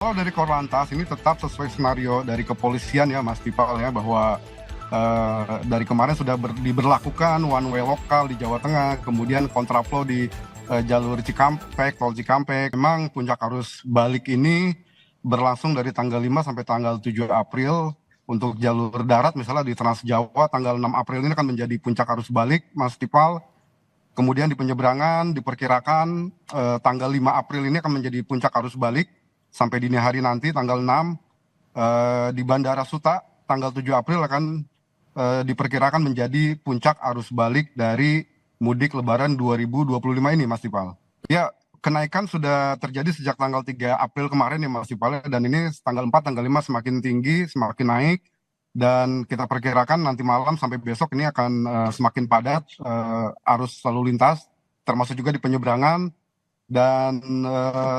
Kalau dari Korlantas ini tetap sesuai skenario dari kepolisian ya Mas Tipal ya, bahwa dari kemarin sudah diberlakukan one way lokal di Jawa Tengah, kemudian kontraflow di jalur Cikampek, tol Cikampek. Memang puncak arus balik ini berlangsung dari tanggal 5 sampai tanggal 7 April. Untuk jalur darat misalnya di Trans Jawa tanggal 6 April ini akan menjadi puncak arus balik Mas Tipal. Kemudian di penyeberangan diperkirakan tanggal 5 April ini akan menjadi puncak arus balik sampai dini hari nanti tanggal 6. Di Bandara Suta tanggal 7 April akan diperkirakan menjadi puncak arus balik dari mudik Lebaran 2025 ini Mas Dipal. Ya, kenaikan sudah terjadi sejak tanggal 3 April kemarin ya Mas Dipal, dan ini tanggal 4, tanggal 5 semakin tinggi, semakin naik, dan kita perkirakan nanti malam sampai besok ini akan semakin padat arus lalu lintas, termasuk juga di penyeberangan. Dan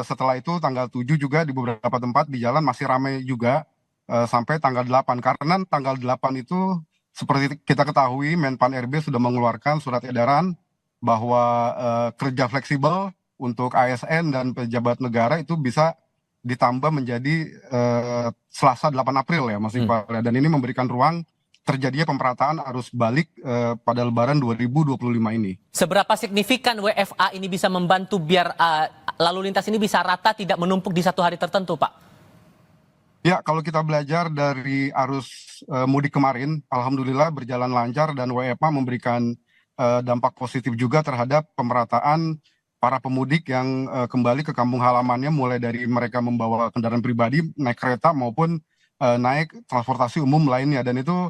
setelah itu tanggal 7 juga di beberapa tempat di jalan masih ramai juga sampai tanggal 8. Karena tanggal 8 itu seperti kita ketahui Menpan RB sudah mengeluarkan surat edaran bahwa kerja fleksibel untuk ASN dan pejabat negara itu bisa ditambah menjadi Selasa 8 April ya Mas Iqbal. Dan ini memberikan ruang terjadinya pemerataan arus balik pada Lebaran 2025 ini. Seberapa signifikan WFA ini bisa membantu biar lalu lintas ini bisa rata, tidak menumpuk di satu hari tertentu, Pak? Ya, kalau kita belajar dari arus mudik kemarin, alhamdulillah berjalan lancar dan WFA memberikan dampak positif juga terhadap pemerataan para pemudik yang kembali ke kampung halamannya, mulai dari mereka membawa kendaraan pribadi, naik kereta maupun naik transportasi umum lainnya. Dan itu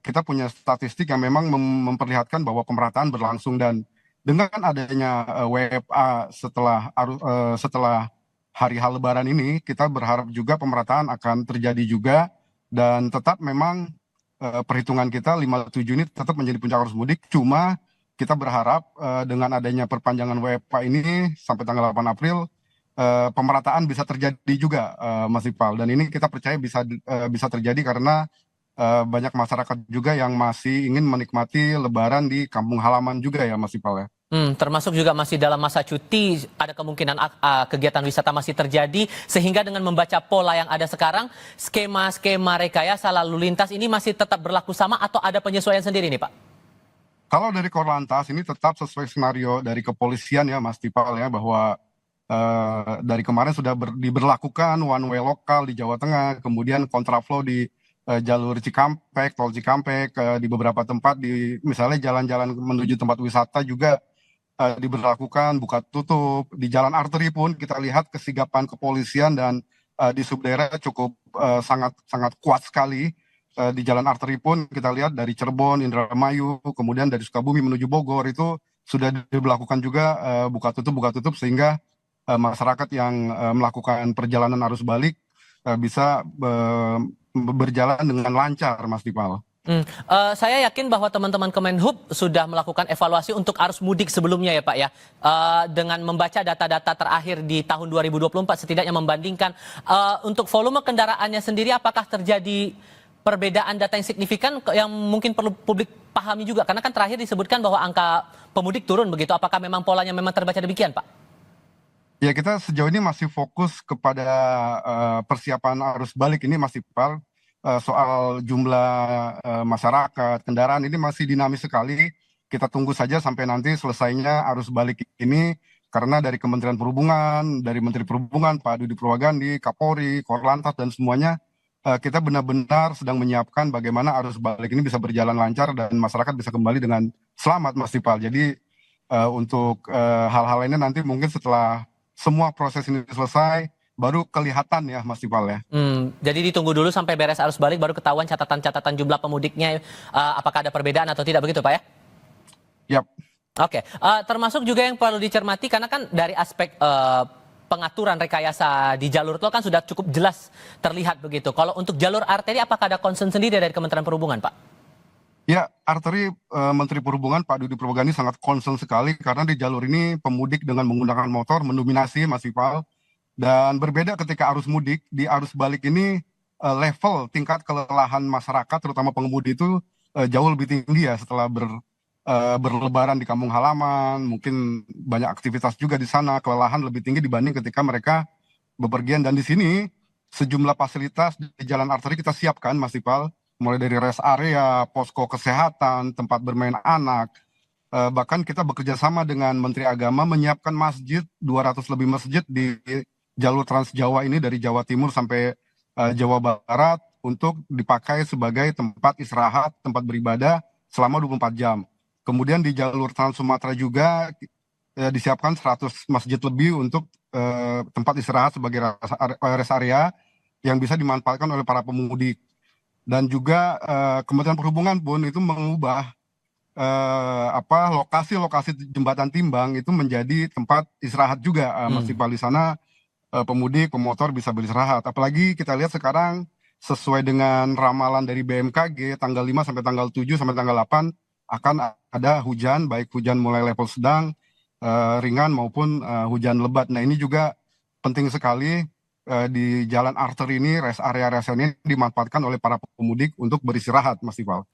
kita punya statistik yang memang memperlihatkan bahwa pemerataan berlangsung, dan dengan adanya WFA setelah hari H Lebaran ini, kita berharap juga pemerataan akan terjadi juga, dan tetap memang perhitungan kita 5-7 ini tetap menjadi puncak arus mudik. Cuma kita berharap dengan adanya perpanjangan WFA ini sampai tanggal 8 April, pemerataan bisa terjadi juga Mas Iqbal, dan ini kita percaya bisa terjadi karena banyak masyarakat juga yang masih ingin menikmati Lebaran di kampung halaman juga ya Mas Iqbal ya. Termasuk juga masih dalam masa cuti, ada kemungkinan kegiatan wisata masih terjadi, sehingga dengan membaca pola yang ada sekarang, skema rekayasa lalu lintas ini masih tetap berlaku sama atau ada penyesuaian sendiri nih Pak? Kalau dari Korlantas ini tetap sesuai skenario dari kepolisian ya Mas Tipal ya, bahwa dari kemarin sudah diberlakukan one way lokal di Jawa Tengah, kemudian kontraflow di jalur Cikampek, tol Cikampek, di beberapa tempat, di misalnya jalan-jalan menuju tempat wisata juga diberlakukan buka tutup. Di jalan arteri pun kita lihat kesigapan kepolisian dan di subdaerah cukup sangat kuat sekali. Di jalan arteri pun kita lihat dari Cirebon, Indramayu, kemudian dari Sukabumi menuju Bogor itu sudah diberlakukan juga buka tutup, sehingga masyarakat yang melakukan perjalanan arus balik bisa berjalan dengan lancar, Mas Dipal. Saya yakin bahwa teman-teman Kemenhub sudah melakukan evaluasi untuk arus mudik sebelumnya ya Pak ya. Dengan membaca data-data terakhir di tahun 2024, setidaknya membandingkan untuk volume kendaraannya sendiri, apakah terjadi perbedaan data yang signifikan yang mungkin perlu publik pahami juga? Karena kan terakhir disebutkan bahwa angka pemudik turun begitu. Apakah memang polanya memang terbaca demikian Pak? Ya, kita sejauh ini masih fokus kepada persiapan arus balik ini Mas Iqbal. Soal jumlah masyarakat, kendaraan ini masih dinamis sekali. Kita tunggu saja sampai nanti selesainya arus balik ini, karena dari Kementerian Perhubungan, dari Menteri Perhubungan, Pak Dudi Purwagandi, Kapolri, Korlantas, dan semuanya, kita benar-benar sedang menyiapkan bagaimana arus balik ini bisa berjalan lancar dan masyarakat bisa kembali dengan selamat, Mas Dipal. Jadi untuk hal-hal ini nanti mungkin setelah semua proses ini selesai, baru kelihatan ya Mas Dipal ya. Jadi ditunggu dulu sampai beres arus balik, baru ketahuan catatan-catatan jumlah pemudiknya, apakah ada perbedaan atau tidak, begitu Pak ya? Yap. Oke, termasuk juga yang perlu dicermati, karena kan dari aspek pengaturan rekayasa di jalur tol kan sudah cukup jelas terlihat begitu. Kalau untuk jalur arteri, apakah ada concern sendiri dari Kementerian Perhubungan Pak? Ya, arteri Menteri Perhubungan Pak Dudi Purwagandi sangat concern sekali, karena di jalur ini pemudik dengan menggunakan motor mendominasi Mas Dipal. Dan berbeda ketika arus mudik, di arus balik ini level tingkat kelelahan masyarakat, terutama pengemudi itu jauh lebih tinggi ya, setelah berlebaran di kampung halaman, mungkin banyak aktivitas juga di sana, kelelahan lebih tinggi dibanding ketika mereka bepergian. Dan di sini sejumlah fasilitas di jalan arteri kita siapkan, Mas Ipal, mulai dari rest area, posko kesehatan, tempat bermain anak. Bahkan kita bekerja sama dengan Menteri Agama menyiapkan masjid, 200 lebih masjid di jalur Trans Jawa ini dari Jawa Timur sampai Jawa Barat untuk dipakai sebagai tempat istirahat, tempat beribadah selama 24 jam. Kemudian di jalur Trans Sumatera juga disiapkan 100 masjid lebih untuk tempat istirahat sebagai rest area yang bisa dimanfaatkan oleh para pemudik. Dan juga Kementerian Perhubungan pun itu mengubah lokasi-lokasi jembatan timbang itu menjadi tempat istirahat juga, Mas Iqbal. Di sana pemudik, pemotor bisa beristirahat. Apalagi kita lihat sekarang sesuai dengan ramalan dari BMKG tanggal 5 sampai tanggal 7 sampai tanggal 8 akan ada hujan, baik hujan mulai level sedang, ringan maupun hujan lebat. Nah, ini juga penting sekali di jalan arteri ini, rest area-rest ini dimanfaatkan oleh para pemudik untuk beristirahat, Mas Iqbal.